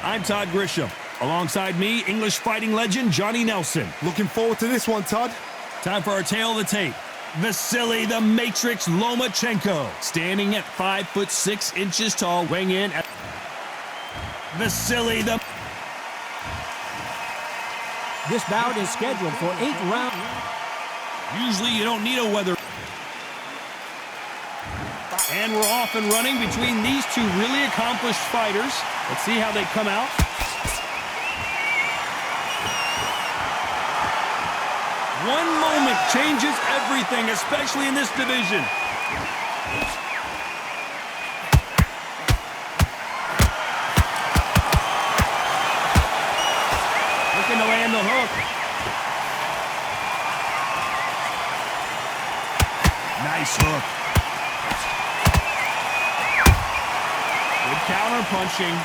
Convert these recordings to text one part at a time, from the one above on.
I'm Todd Grisham. Alongside me, English fighting legend Johnny Nelson. Looking forward to this one, Todd. Time for our tale of the tape. Vasily the Matrix Lomachenko, standing at 5'6" tall, weighing in at Vasily the... This bout is scheduled for 8 rounds. Usually you don't need a weather. And we're off and running between these two really accomplished fighters. Let's see how they come out. One moment changes everything, especially in this division. Looking to land the hook. Nice hook. Good counter punching.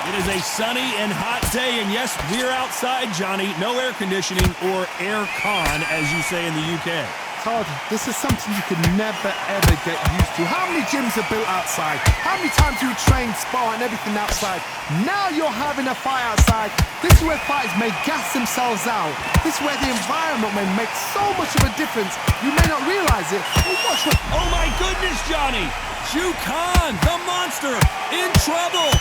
It is a sunny and hot day, and yes, we're outside, Johnny. No air conditioning or air con, as you say in the UK. Todd, this is something you could never, ever get used to. How many gyms are built outside? How many times do you train, spar, and everything outside? Now you're having a fight outside. This is where fighters may gas themselves out. This is where the environment may make so much of a difference. You may not realize it. Oh my goodness, Johnny! Zhu Khan, the monster, in trouble!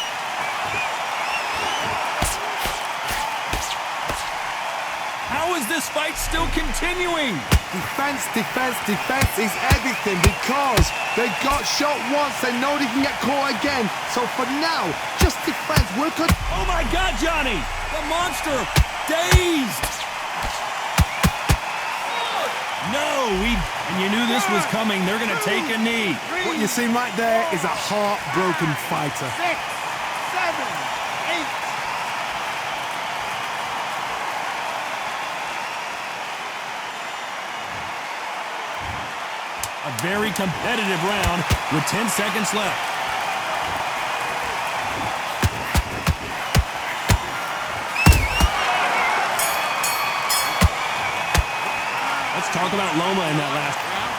How is this fight still continuing? Defense, defense, defense is everything because they got shot once, they know they can get caught again. So for now, just defense. Work on... Oh my God, Johnny! The monster, dazed! No, and you knew this was coming. They're gonna take a knee. What you see right there is a heartbroken fighter. 6, 7, 8. A very competitive round with 10 seconds left. Let's talk about Loma in that last round.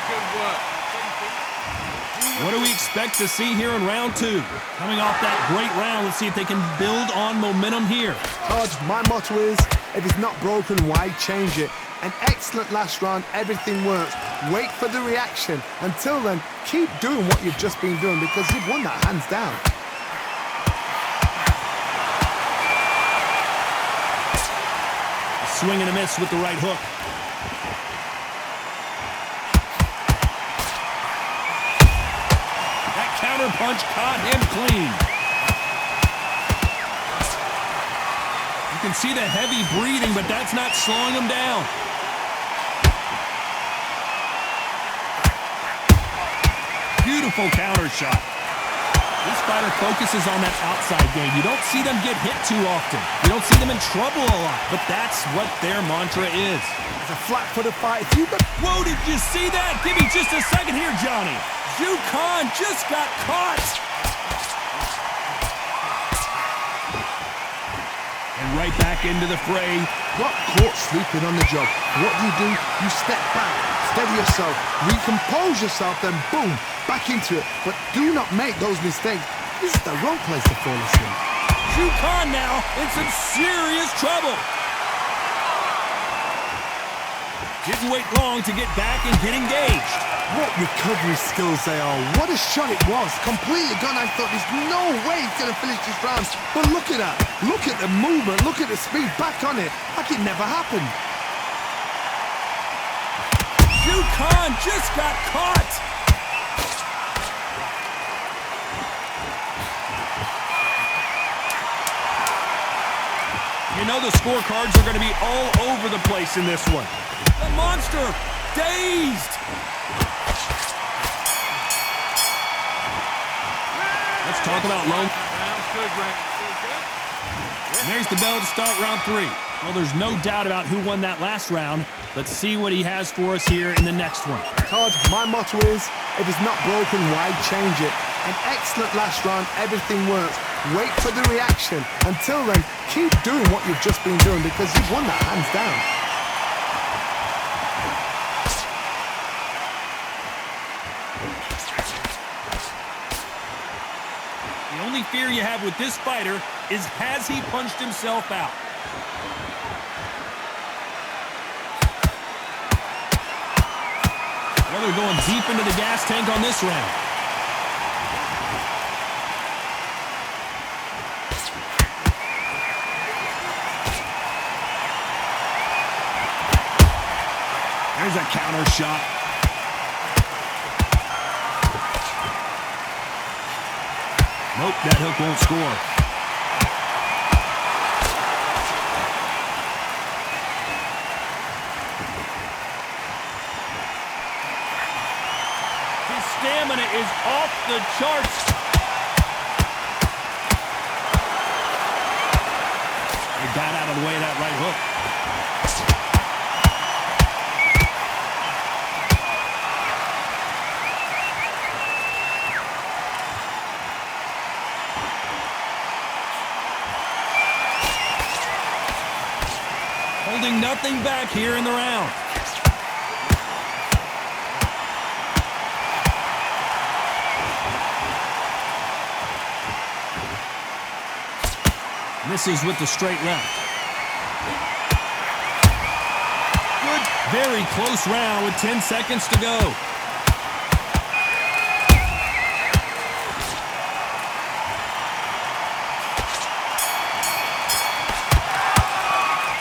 What do we expect to see here in round 2? Coming off that great round, let's see if they can build on momentum here. Todd, my motto is, if it's not broken, why change it? An excellent last round, everything works. Wait for the reaction. Until then, keep doing what you've just been doing because you've won that hands down. A swing and a miss with the right hook. That counter punch caught him clean. You can see the heavy breathing, but that's not slowing him down. Beautiful counter shot. This fighter focuses on that outside game. You don't see them get hit too often. You don't see them in trouble a lot, but that's what their mantra is. It's a flat-footed fight. Whoa, did you see that? Give me just a second here, Johnny. Zhu Khan just got caught. And right back into the fray. Got caught sleeping on the job. What do? You step back, steady yourself, recompose yourself, then boom, back into it. But do not make those mistakes. This is the wrong place to fall asleep. Zhu Khan now in some serious trouble. Didn't wait long to get back and get engaged. What recovery skills they are. What a shot it was. Completely gone. I thought there's no way he's going to finish this round. But look at that. Look at the movement. Look at the speed. Back on it. Like it never happened. Zhu Khan just got caught. You know the scorecards are going to be all over the place in this one. The monster, dazed. Let's talk about Loma. And there's the bell to start round 3. Well, there's no doubt about who won that last round. Let's see what he has for us here in the next one. Todd, my motto is, if it's not broken, why change it? An excellent last round, everything works. Wait for the reaction. Until then, keep doing what you've just been doing because you've won that hands down. The only fear you have with this fighter is, has he punched himself out? Well, they're going deep into the gas tank on this round. There's a counter shot. Nope, that hook won't score. His stamina is off the charts. He got out of the way of that right hook. Holding nothing back here in the round. Misses with the straight left. Good, very close round with 10 seconds to go.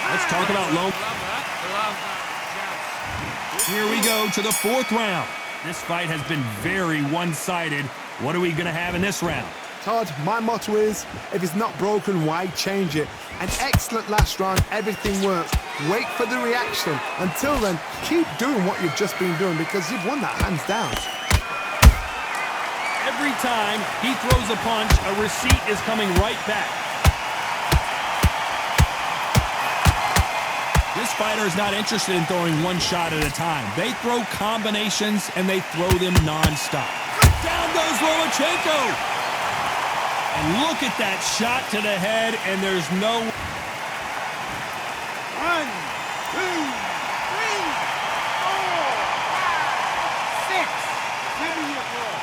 Let's talk about low. Here we go to the fourth round. This fight has been very one-sided. What are we going to have in this round? Todd, my motto is, if it's not broken, why change it? An excellent last round, everything works. Wait for the reaction. Until then, keep doing what you've just been doing because you've won that hands down. Every time he throws a punch, a receipt is coming right back. This fighter is not interested in throwing one shot at a time. They throw combinations, and they throw them nonstop. Down goes Lomachenko. And look at that shot to the head, and there's no... 1, 2, 3, 4, 5, 6. Give me your ball.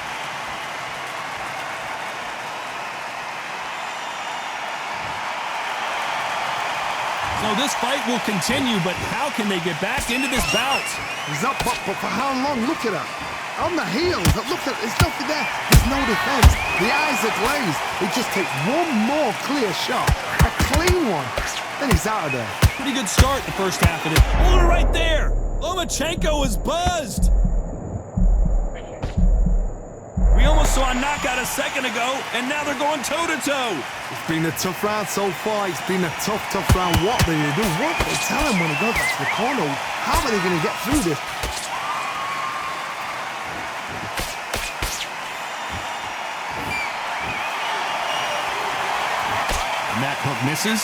So this fight will continue, but how can they get back into this bout? He's up, but for how long? Look at her. On the heels. Look at, there's nothing there. There's no defense. The eyes are glazed. It just takes one more clear shot. A clean one. Then he's out of there. Pretty good start the first half of it. Oh, right there. Lomachenko is buzzed. We almost saw a knockout a second ago, and now they're going toe-to-toe. It's been a tough round so far. It's been a tough round. What do they do? What do they tell him when he goes back to the corner? How are they going to get through this? And that hook misses.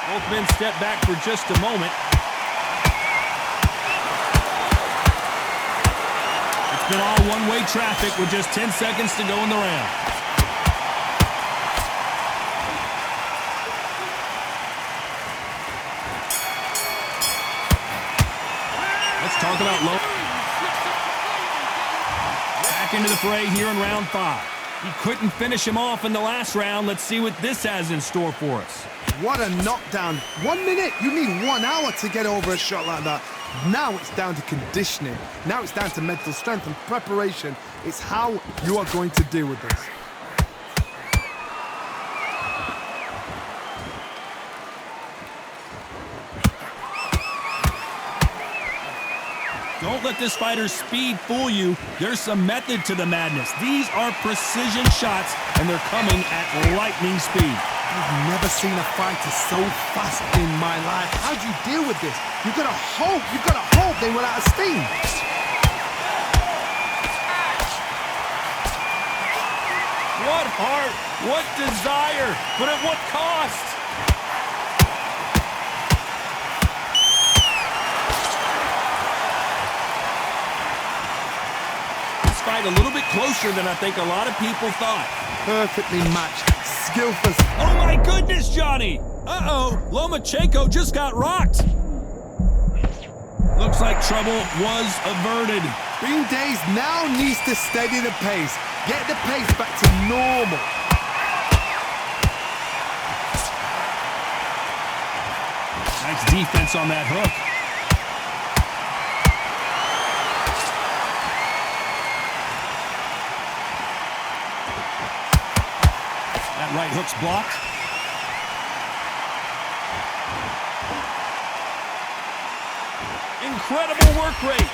Both men step back for just a moment. It's been all one-way traffic with just 10 seconds to go in the round. Let's talk about low. Back into the fray here in round 5. He couldn't finish him off in the last round. Let's see what this has in store for us. What a knockdown. 1 minute, you need 1 hour to get over a shot like that. Now it's down to conditioning. Now it's down to mental strength and preparation. It's how you are going to deal with this. Don't let this fighter's speed fool you. There's some method to the madness. These are precision shots, and they're coming at lightning speed. I've never seen a fighter so fast in my life. How do you deal with this? You gotta hope they were out of steam. What heart, what desire, but at what cost? This fight a little bit closer than I think a lot of people thought. Perfectly matched. Skillful. Oh my goodness, Johnny! Uh-oh, Lomachenko just got rocked. Looks like trouble was averted. Bean Days now needs to steady the pace. Get the pace back to normal. Nice defense on that hook. That right hook's blocked. Incredible work rate.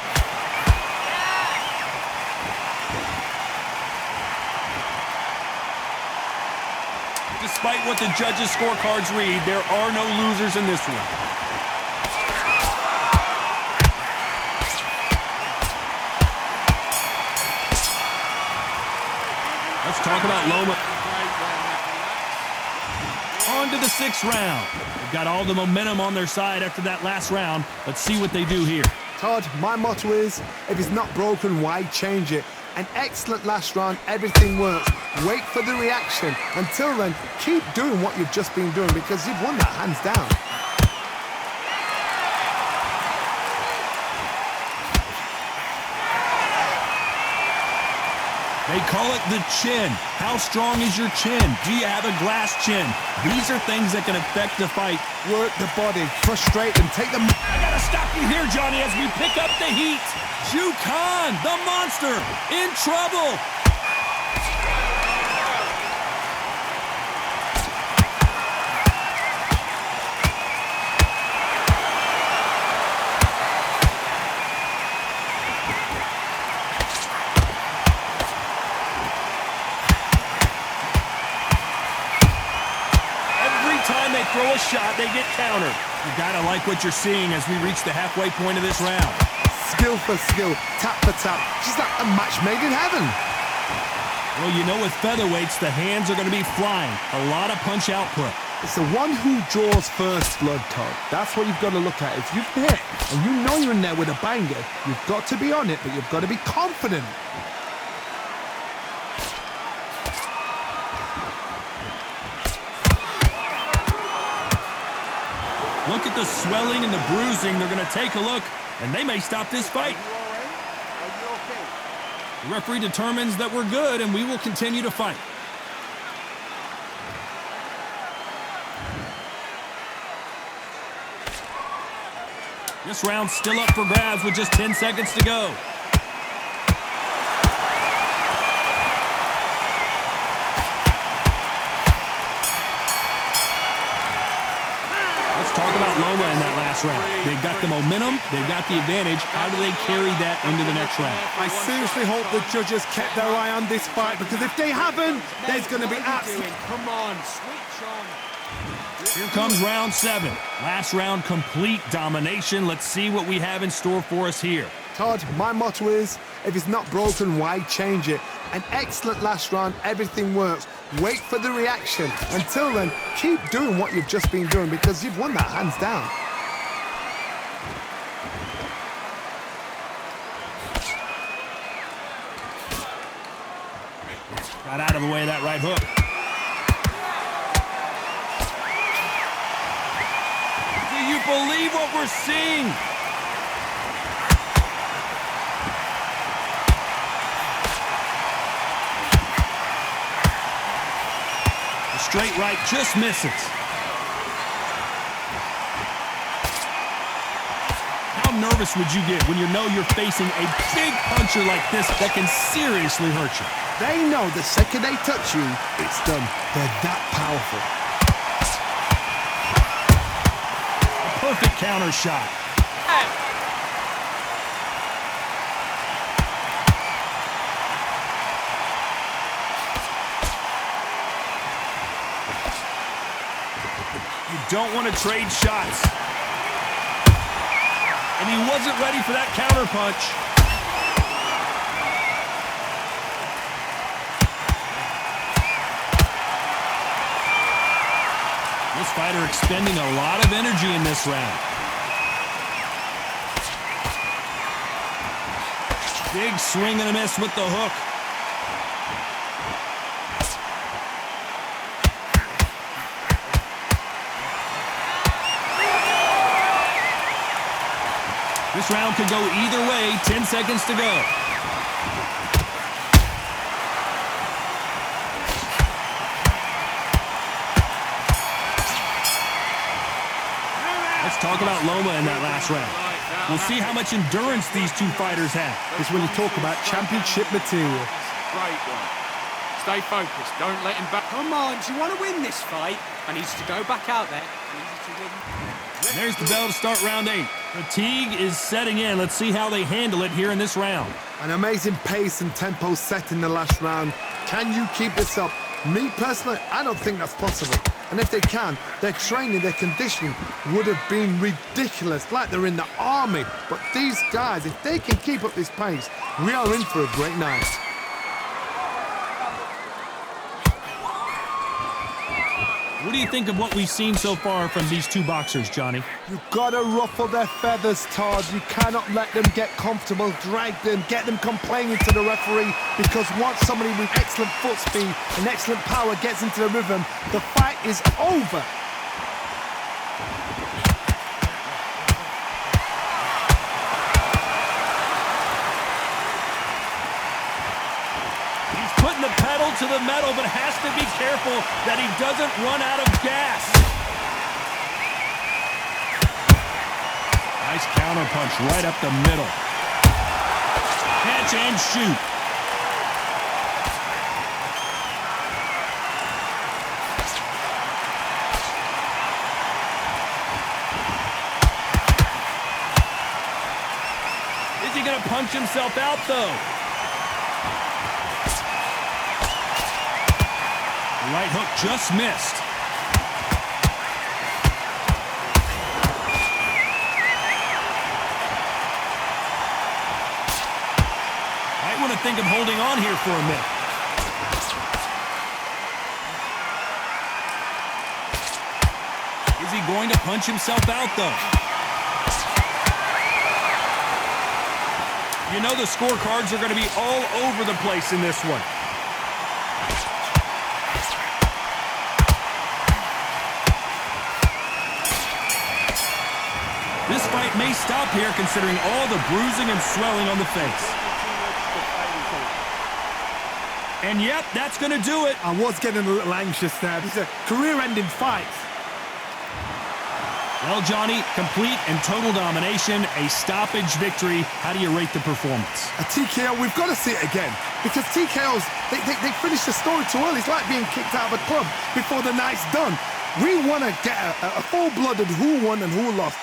Despite what the judges' scorecards read, there are no losers in this one. Let's talk about Loma. On to the 6th round. They've got all the momentum on their side after that last round. Let's see what they do here. Todd, my motto is, if it's not broken, why change it? An excellent last round, everything works. Wait for the reaction. Until then, keep doing what you've just been doing because you've won that hands down. They call it the chin. How strong is your chin? Do you have a glass chin? These are things that can affect the fight. Work the body, frustrate them, take them. I gotta stop you here, Johnny, as we pick up the heat. Ju Khan, the monster, in trouble. They throw a shot, they get countered. You gotta like what you're seeing as we reach the halfway point of this round. Skill for skill, tap for tap, just like a match made in heaven. Well, you know with featherweights, the hands are gonna be flying. A lot of punch output. It's the one who draws first blood, Todd. That's what you've got to look at. If you've hit and you know you're in there with a banger, you've got to be on it, but you've got to be confident. Look at the swelling and the bruising. They're going to take a look, and they may stop this fight. The referee determines that we're good, and we will continue to fight. This round's still up for grabs with just 10 seconds to go. Talk about Loma in that last round. They've got the momentum, they've got the advantage. How do they carry that into the next round? I seriously hope the judges kept their eye on this fight because if they haven't, there's going to be absolute. Come on, switch on. Here comes round 7. Last round, complete domination. Let's see what we have in store for us here. Todd, my motto is, if it's not broken, why change it? An excellent last round, everything works. Wait for the reaction. Until then, keep doing what you've just been doing because you've won that hands down. Got out of the way of that right hook. Do you believe what we're seeing? Straight right just misses. How nervous would you get when you know you're facing a big puncher like this that can seriously hurt you? They know the second they touch you, it's done. They're that powerful. A perfect counter shot. Don't want to trade shots. And he wasn't ready for that counter punch. This fighter expending a lot of energy in this round. Big swing and a miss with the hook. This round could go either way. 10 seconds to go. Let's talk about Loma in that last round. We'll see how much endurance these two fighters have. It's when you talk about championship material. Great one. Stay focused. Don't let him back. Come on, do you want to win this fight? I need you to go back out there. I need you to win. There's the bell to start round 8. Fatigue is setting in. Let's see how they handle it here in this round. An amazing pace and tempo set in the last round. Can you keep this up? Me personally, I don't think that's possible. And if they can, their training, their conditioning would have been ridiculous, like they're in the army. But these guys, if they can keep up this pace, we are in for a great night. What do you think of what we've seen so far from these two boxers, Johnny? You've got to ruffle their feathers, Todd. You cannot let them get comfortable, drag them, get them complaining to the referee, because once somebody with excellent foot speed and excellent power gets into the rhythm, the fight is over. Putting the pedal to the metal, but has to be careful that he doesn't run out of gas. Nice counter punch right up the middle. Catch and shoot. Is he going to punch himself out, though? The right hook just missed. Might want to think of holding on here for a minute. Is he going to punch himself out, though? You know the scorecards are going to be all over the place in this one. This fight may stop here considering all the bruising and swelling on the face. And yep, that's going to do it. I was getting a little anxious there. It's a career-ending fight. Well, Johnny, complete and total domination, a stoppage victory. How do you rate the performance? A TKO, we've got to see it again. Because TKOs, they finish the story too early. It's like being kicked out of a club before the night's done. We want to get a full-blooded who won and who lost.